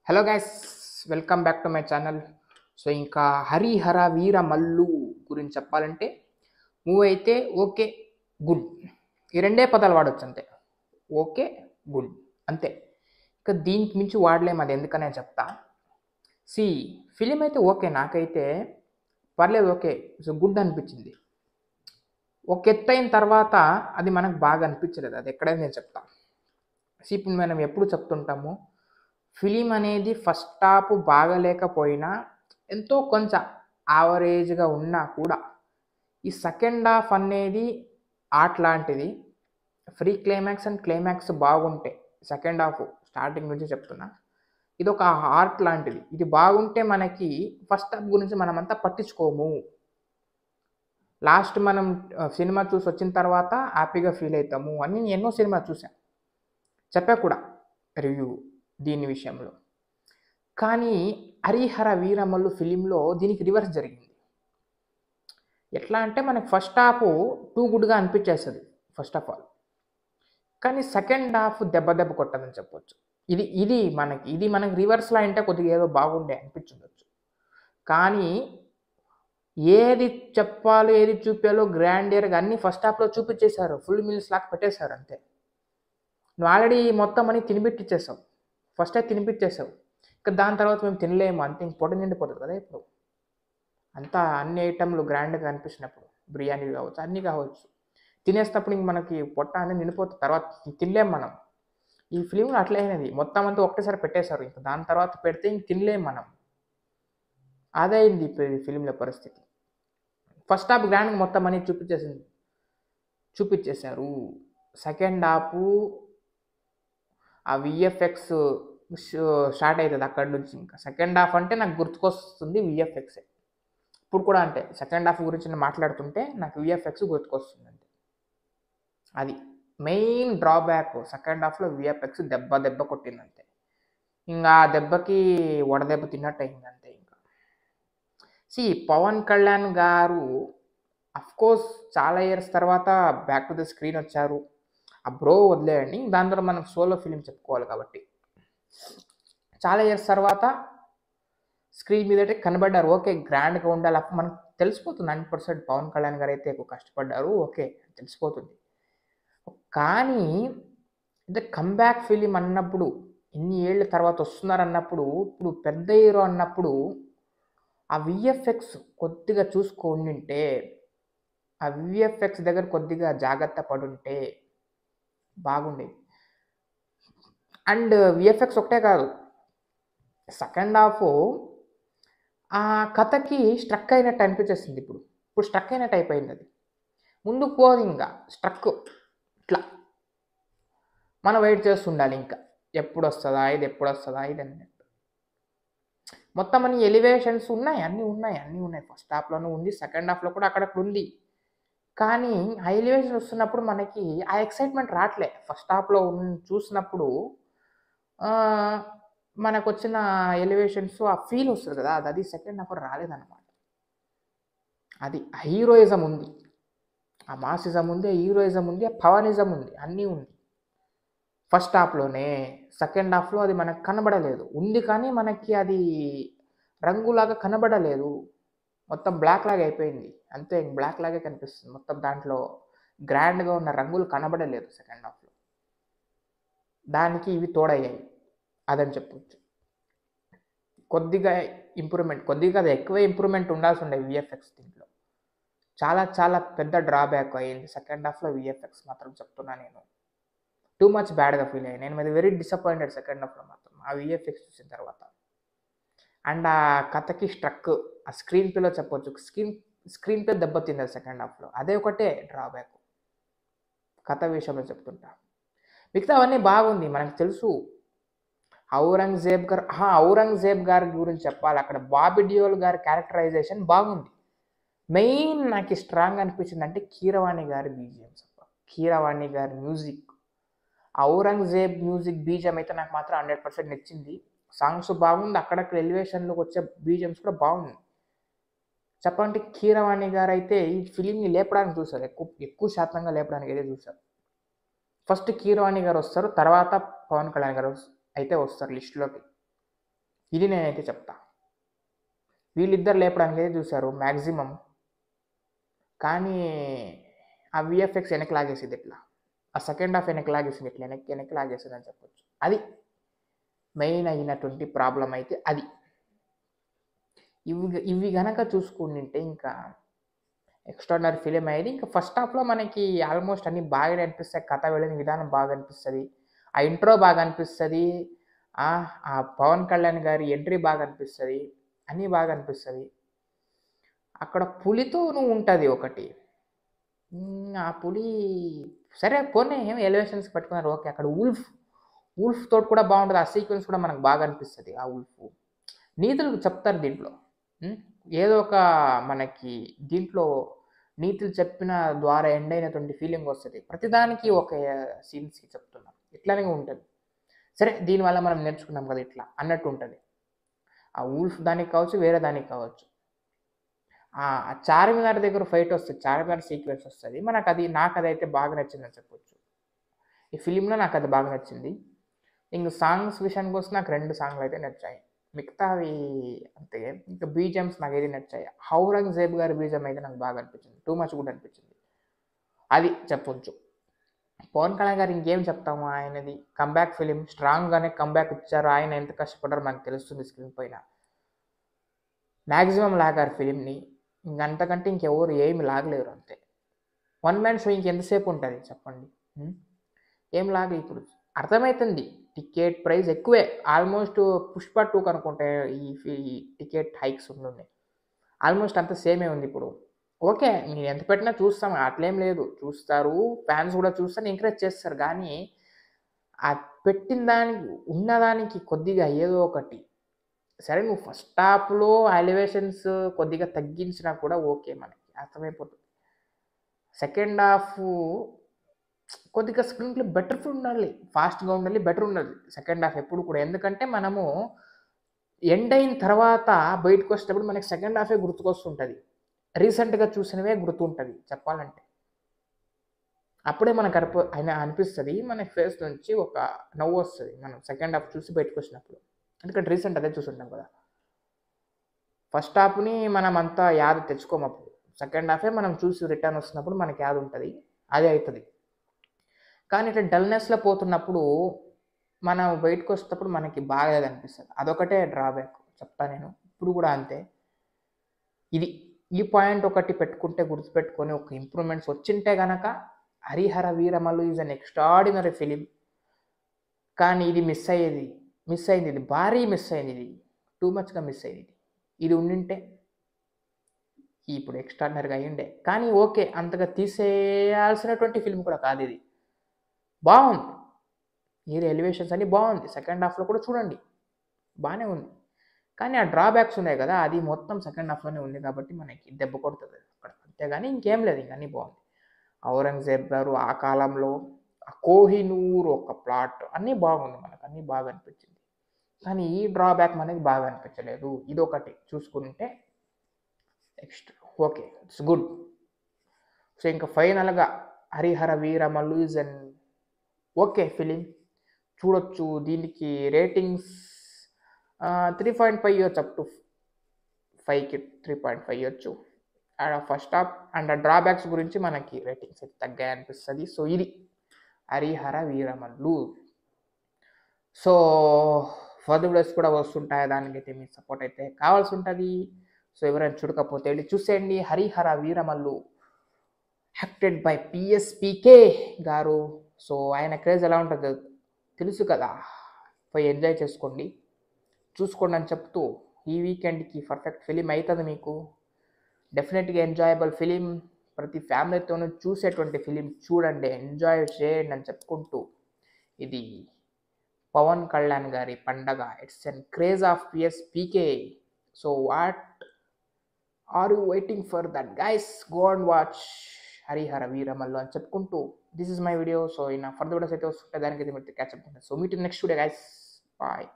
Hello guys, welcome back to my channel. So ఇంకా హరిహర వీర మల్లు గురించి చెప్పాలంటే మూవీ అయితే ఓకే, గుడ్, ఈ రెండే పదాలు వాడచ్చు అంతే. ఓకే, గుడ్, అంతే. ఇంకా దీనికి మించి వాడలేము, అది ఎందుకనే చెప్తా. సి ఫిలిం అయితే ఓకే, నాకైతే పర్లేదు, ఓకే, సో గుడ్ అనిపించింది. ఒక ఎత్తు అయిన తర్వాత అది మనకు బాగా అనిపించలేదు, అది ఎక్కడైనా నేను చెప్తా. ఇప్పుడు మనం ఎప్పుడు చెప్తుంటాము, ఫిలిం అనేది ఫస్ట్ హాఫ్ బాగలేకపోయినా ఎంతో కొంచెం యావరేజ్గా ఉన్నా కూడా ఈ సెకండ్ హాఫ్ అనేది ఆర్ట్ లాంటిది. ఫ్రీ క్లైమాక్స్ అండ్ క్లైమాక్స్ బాగుంటే, సెకండ్ హాఫ్ స్టార్టింగ్ నుంచి చెప్తున్నా, ఇది ఒక ఆర్ట్ లాంటిది. ఇది బాగుంటే మనకి ఫస్ట్ హాఫ్ గురించి మనమంతా పట్టించుకోము. లాస్ట్ మనం సినిమా చూసి వచ్చిన తర్వాత హ్యాపీగా ఫీల్ అవుతాము అని నేను ఎన్నో సినిమా చూశాను, చెప్పా కూడా రివ్యూ దీని విషయంలో. కానీ హరిహర వీరమల్లు ఫిలింలో దీనికి రివర్స్ జరిగింది. ఎట్లా అంటే మనకి ఫస్ట్ హాఫ్ టూ గుడ్గా అనిపించేస్తుంది ఫస్ట్ ఆఫ్ ఆల్, కానీ సెకండ్ హాఫ్ దెబ్బ దెబ్బ కొట్టదని చెప్పొచ్చు. ఇది మనకి రివర్స్లో అంటే కొద్దిగా ఏదో బాగుండే అనిపించవచ్చు. కానీ ఏది చెప్పాలో ఏది చూపాలో గ్రాండియర్గా అన్నీ ఫస్ట్ హాఫ్లో చూపించేశారు, ఫుల్ మీల్స్ లాగా పెట్టేశారు అంతే. నువ్వు ఆల్రెడీ మొత్తం అని తినిపెట్టిచ్చేసావు, ఫస్టే తినిపించేసావు. ఇంకా దాని తర్వాత మేము తినలేము అంతే, ఇంక పొట్ట నిండిపోతుంది కదా. ఇప్పుడు అంతా అన్ని ఐటెంలు గ్రాండ్గా అనిపించినప్పుడు, బిర్యానీ కావచ్చు, అన్నీ కావచ్చు, తినేసినప్పుడు ఇంక మనకి పొట్ట అనేది నిండిపోతుంది, తర్వాత తినలేము మనం. ఈ ఫిలింలో అట్లే అయినది, మొత్తం అంతా ఒకటేసారి పెట్టేశారు, ఇంకా దాని తర్వాత పెడితే ఇంక తినలేము మనం. అదే అయింది ఇప్పుడు ఈ ఫిలింలో పరిస్థితి. ఫస్ట్ హాఫ్ గ్రాండ్గా మొత్తం అన్ని చూపించేశారు. సెకండ్ హాఫ్ ఆ విఎఫ్ఎక్స్ స్టార్ట్ అవుతుంది అక్కడి నుంచి. ఇంకా సెకండ్ హాఫ్ అంటే నాకు గుర్తుకొస్తుంది విఎఫ్ఎక్సే. ఇప్పుడు కూడా అంటే సెకండ్ హాఫ్ గురించి నేను మాట్లాడుతుంటే నాకు విఎఫ్ఎక్స్ గుర్తుకొస్తుంది అంతే. అది మెయిన్ డ్రాబ్యాక్, సెకండ్ హాఫ్లో విఎఫ్ఎక్స్ దెబ్బ కొట్టింది అంతే. ఇంకా ఆ దెబ్బకి వడదెబ్బ తిన్నట్టు అయింది అంతే. ఇంకా పవన్ కళ్యాణ్ గారు అఫ్కోర్స్ చాలా ఇయర్స్ తర్వాత బ్యాక్ టు ద స్క్రీన్ వచ్చారు. ఆ బ్రో వదిలేయండి, దాని ద్వారా మనం సోలో ఫిలిం చెప్పుకోవాలి కాబట్టి చాలా ఇయర్స్ తర్వాత స్క్రీన్ మీద కనబడ్డారు. ఓకే, గ్రాండ్గా ఉండాలి, అప్పుడు మనకు తెలిసిపోతుంది 100% పవన్ కళ్యాణ్ గారు అయితే ఎక్కువ కష్టపడ్డారు, ఓకే తెలిసిపోతుంది. కానీ ఇది కమ్బ్యాక్ ఫిలిం అన్నప్పుడు, ఇన్ని ఏళ్ళ తర్వాత వస్తున్నారు అన్నప్పుడు, ఇప్పుడు పెద్ద హీరో అన్నప్పుడు ఆ విఎఫ్ఎక్స్ కొద్దిగా చూసుకుంటే, ఆ విఎఫ్ఎక్స్ దగ్గర కొద్దిగా జాగ్రత్త పడుంటే బాగుండేది. అండ్ విఎఫ్ఎక్స్ ఒకటే కాదు, సెకండ్ హాఫ్ ఆ కథకి స్ట్రక్ అయినట్టు అనిపించేస్తుంది. ఇప్పుడు స్ట్రక్ అయినట్టు అయిపోయింది, అది ముందుకు పోదు, ఇంకా స్ట్రక్ ఇట్లా మనం వెయిట్ చేస్తుండాలి, ఇంకా ఎప్పుడు వస్తుందా ఇది అన్నట్టు. మొత్తం అన్ని ఎలివేషన్స్ ఉన్నాయి, అన్నీ ఉన్నాయి. ఫస్ట్ హాఫ్లోనూ ఉంది, సెకండ్ హాఫ్లో కూడా అక్కడక్కడ ఉంది. కానీ ఆ ఎలివేషన్ వస్తున్నప్పుడు మనకి ఆ ఎక్సైట్మెంట్ రావట్లే. ఫస్ట్ హాఫ్లో చూసినప్పుడు మనకు వచ్చిన ఎలివేషన్స్, ఆ ఫీల్ వస్తుంది కదా, అది సెకండ్ హాఫ్ రాలేదన్నమాట. అది హీరోయిజం ఉంది, ఆ మాసిజం ఉంది, హీరోయిజం ఉంది, ఆ పవనిజం ఉంది, అన్నీ ఉంది ఫస్ట్ హాఫ్లోనే. సెకండ్ హాఫ్లో అది మనకు కనబడలేదు, ఉంది కానీ మనకి అది రంగులాగా కనబడలేదు, మొత్తం బ్లాక్ లాగా అయిపోయింది అంతే. బ్లాక్ లాగే కనిపిస్తుంది మొత్తం, దాంట్లో గ్రాండ్గా ఉన్న రంగులు కనబడలేదు సెకండ్ హాఫ్లో. దానికి ఇవి తోడయ్యాయి అదని చెప్పొచ్చు. కొద్దిగా ఎక్కువ ఇంప్రూవ్మెంట్ ఉండాల్సి ఉండే విఎఫ్ఎక్స్. దీంట్లో చాలా పెద్ద డ్రాబ్యాక్ అయ్యింది సెకండ్ హాఫ్లో విఎఫ్ఎక్స్ మాత్రం చెప్తున్నా. నేను టూ మచ్ బ్యాడ్గా ఫీల్ అయ్యాను, నేను వెరీ డిసప్పాయింటెడ్ సెకండ్ హాఫ్లో మాత్రం ఆ విఎఫ్ఎక్స్ చూసిన తర్వాత. అండ్ ఆ కథకి స్ట్రక్, ఆ స్క్రీన్ ప్లేలో చెప్పొచ్చు, స్క్రీన్ ప్లే దెబ్బతింది సెకండ్ హాఫ్లో, అదే ఒకటే డ్రాబ్యాక్ కథ విషయంలో చెప్తుంటా. మిగతా అవన్నీ బాగుంది, మనకు తెలుసు. ఔరంగజేబ్ గారి గురించి చెప్పాలి, అక్కడ బాబీ డియోల్ గారి క్యారెక్టరైజేషన్ బాగుంది. మెయిన్ నాకు స్ట్రాంగ్ అనిపించింది అంటే కీరవాణి గారి బీజిఎం, కీరవాణి గారి మ్యూజిక్. ఔరంగజేబ్ మ్యూజిక్ బీజిఎం అయితే నాకు మాత్రం 100% నచ్చింది. సాంగ్స్ బాగుంది, అక్కడక్కడ ఎలివేషన్లోకి వచ్చే బీజిఎమ్స్ కూడా బాగుంది. చెప్పాలంటే కీరవాణి గారు అయితే ఈ ఫిలింని లేపడానికి చూశారు, ఎక్కువ శాతంగా లేపడానికి అయితే చూశారు. ఫస్ట్ కీరవాణి గారు వస్తారు, తర్వాత పవన్ కళ్యాణ్ గారు అయితే వస్తారు లిస్టులోకి. ఇది నేనైతే చెప్తా. వీళ్ళిద్దరు లేపడానికి అయితే చూశారు మ్యాక్సిమం, కానీ ఆ విఎఫ్ఎక్స్ వెనక్కి లాగేసింది ఇట్లా, ఆ సెకండ్ హాఫ్ వెనక్కి లాగేసింది ఇట్లా, వెనక్కి లాగేసింది అని చెప్పొచ్చు. అది మెయిన్ అయినటువంటి ప్రాబ్లం అయితే అది. ఇవి గనక చూసుకుంటే ఇంకా ఎక్స్ట్రాడినరీ ఫిలిం అయ్యేది. ఇంకా ఫస్ట్ హాఫ్లో మనకి ఆల్మోస్ట్ అన్ని బాగానే అనిపిస్తాయి, కథ వెళ్ళిన విధానం బాగా అనిపిస్తుంది, ఆ ఇంట్రో బాగా అనిపిస్తుంది, ఆ పవన్ కళ్యాణ్ గారి ఎంట్రీ బాగా అనిపిస్తుంది, అన్నీ బాగా అనిపిస్తుంది. అక్కడ పులితోనూ ఉంటుంది ఒకటి, ఆ పులి సరే పోనీ ఏం ఎలివేషన్స్ పెట్టుకున్నారు ఓకే, అక్కడ ఉల్ఫ్ తోటి కూడా బాగుంటుంది, ఆ సీక్వెన్స్ కూడా మనకు బాగా అనిపిస్తుంది. ఆ ఉల్ఫ్ నీతులు చెప్తారు దీంట్లో, ఏదో ఒక మనకి దీంట్లో నీతులు చెప్పిన ద్వారా ఎండ్ అయినటువంటి ఫీలింగ్ వస్తుంది. ప్రతిదానికి ఒక సీన్స్కి చెప్తున్నాం, ఇట్లానే ఉంటుంది. సరే దీనివల్ల మనం నేర్చుకున్నాం కదా ఇట్లా అన్నట్టు ఉంటుంది. ఆ ఉల్ఫ్ దానికి కావచ్చు, వేరే దానికి కావచ్చు. ఆ చార్మినార్ దగ్గర ఫైట్ వస్తుంది, చార్మినార్ సీక్వెన్స్ వస్తుంది మనకు, నాకు అదైతే బాగా నచ్చిందని చెప్పొచ్చు. ఈ ఫిలింలో నాకు అది బాగా నచ్చింది. ఇంక సాంగ్స్ విషయానికి వస్తే నాకు 2 సాంగ్లు అయితే నచ్చాయి, మిగతావి అంతే. ఇంకా బీజిఎమ్స్ నాకు ఏది నచ్చాయి, ఔరంగజేబ్ గారి బీజిఎం అయితే నాకు బాగా అనిపించింది, టూ మచ్ గుడ్ అనిపించింది, అది చెప్పొచ్చు. పవన్ కళ్యాణ్ గారు ఇంకేం చెప్తాము, ఆయనది కంబ్యాక్ ఫిలిం, స్ట్రాంగ్గానే కంబ్యాక్ ఇచ్చారు. ఆయన ఎంత కష్టపడ్డారో మనకు తెలుస్తుంది స్క్రీన్ పైన. మ్యాక్సిమం లాగారు ఫిలింని, ఇంకంతకంటే ఇంకెవరు ఏమి లాగలేరు అంతే. వన్ మ్యాన్ షో ఇంకెంతసేపు ఉంటుంది చెప్పండి, ఏం లాగ. ఇప్పుడు అర్థమవుతుంది టికెట్ ప్రైస్ ఎక్కువే, ఆల్మోస్ట్ పుష్ప 2 కనుకుంటే ఈ టికెట్ హైక్స్ ఉన్నాయి, ఆల్మోస్ట్ అంత సేమే ఉంది ఇప్పుడు. ఓకే మీరు ఎంత పెట్టినా చూస్తాం, అట్లేం లేదు, చూస్తారు, ఫ్యాన్స్ కూడా చూస్తారు, ఎంకరేజ్ చేస్తారు. కానీ ఆ పెట్టిన దానికి ఉన్నదానికి కొద్దిగా ఏదో ఒకటి, సరే నువ్వు ఫస్ట్ హాఫ్లో ఎలివేషన్స్ కొద్దిగా తగ్గించినా కూడా ఓకే, మనకి అర్థమైపోతుంది. సెకండ్ హాఫ్ కొద్దిగా స్క్రీన్ ప్లే బెటర్ ఉండాలి, ఫాస్ట్గా ఉండాలి, బెటర్ ఉండాలి సెకండ్ హాఫ్ ఎప్పుడు కూడా. ఎందుకంటే మనము ఎండ్ అయిన తర్వాత బయటకు వచ్చేటప్పుడు మనకి సెకండ్ హాఫే గుర్తుకొస్తుంటుంది, రీసెంట్గా చూసినవే గుర్తుంటుంది చెప్పాలంటే. అప్పుడే మనకు అనిపిస్తుంది, మన ఫేస్ నుంచి ఒక నవ్వు వస్తుంది మనం సెకండ్ హాఫ్ చూసి బయటకు వచ్చినప్పుడు, ఎందుకంటే రీసెంట్ అదే చూసుంటాం కదా. ఫస్ట్ హాఫ్ని మనం అంతా యాద తెచ్చుకోము, అప్పుడు సెకండ్ హాఫే మనం చూసి రిటర్న్ వస్తున్నప్పుడు మనకి యాద ఉంటుంది, అదే అవుతుంది. కానీ ఇట్లా డల్నెస్లో పోతున్నప్పుడు మనం బయటకు వచ్చేటప్పుడు మనకి బాగా అనిపిస్తుంది, అదొకటే డ్రాబ్యాక్ చెప్తా నేను, ఇప్పుడు కూడా అంతే. ఈ పాయింట్ ఒకటి పెట్టుకుంటే, గుర్తుపెట్టుకొని ఒక ఇంప్రూవ్మెంట్స్ వచ్చింటే కనుక Harihara Veeramallu is an extraordinary film. కానీ ఇది మిస్ అయింది, ఇది భారీ మిస్ అయింది, ఇది టూ మచ్గా మిస్ అయింది. ఇది ఉండింటే ఇప్పుడు ఎక్స్ట్రాడినరీగా అయ్యిండే. కానీ ఓకే అంతగా తీసేయాల్సినటువంటి ఫిల్మ్ కూడా కాదు ఇది, బాగుంది, ఈ ఎలివేషన్స్ అన్నీ బాగుంది, సెకండ్ హాఫ్లో కూడా చూడండి బాగానే ఉంది. కానీ ఆ డ్రాబ్యాక్స్ ఉన్నాయి కదా, అది మొత్తం సెకండ్ హాఫ్లోనే ఉంది కాబట్టి మనకి దెబ్బ కొడుతుంది అక్కడ, అంతేగాని ఇంకేం లేదు, ఇంకన్నీ బాగుంది. ఔరంగజేబ్ గారు ఆ కాలంలో, ఆ కోహినూర్ ఒక ప్లాట్ అన్నీ బాగుంది, మనకు అన్నీ బాగా అనిపించింది. కానీ ఈ డ్రాబ్యాక్ మనకి బాగా అనిపించలేదు, ఇదొకటి చూసుకుంటే next okay it's good. So ఇంకా ఫైనల్గా Harihara Veeramallu is an okay film, చూడొచ్చు. దీనికి రేటింగ్స్ 3.5 ఇవ్వచ్చు, అప్ టు 5కి 3.5 ఇవ్వచ్చు. ఫస్ట్ హాఫ్ అండ్ డ్రాబ్యాక్స్ గురించి మనకి రేటింగ్స్ అయితే తగ్గాయి అనిపిస్తుంది. సో ఇది Harihara Veeramallu. So further videos కూడా వస్తుంటాయి, దానికైతే మీ సపోర్ట్ అయితే కావాల్సి ఉంటుంది. సో ఎవరైనా చూడకపోతే వెళ్ళి చూసేయండి. Harihara Veeramallu acted by PSPK గారు. సో ఆయన క్రేజ్ ఎలా ఉంటుందో తెలుసు కదా, పోయి ఎంజాయ్ చేసుకోండి, చూసుకోండి అని చెప్తూ, ఈ వీకెండ్కి పర్ఫెక్ట్ ఫిలిం అవుతుంది మీకు, డెఫినెట్గా ఎంజాయబుల్ ఫిలిం, ప్రతి ఫ్యామిలీతోనూ చూసేటువంటి ఫిలిం, చూడండి, ఎంజాయ్ చేయండి అని చెప్పుకుంటూ, ఇది పవన్ కళ్యాణ్ గారి పండగ, it's an craze of PSPK. So what are you waiting for that guys, go and watch Harihara Veeramallu అని చెప్పుకుంటూ, this is my video. So in further videos అయితే వస్తుంటే దానికైతే మీరు catch up. So meet in next video guys, bye.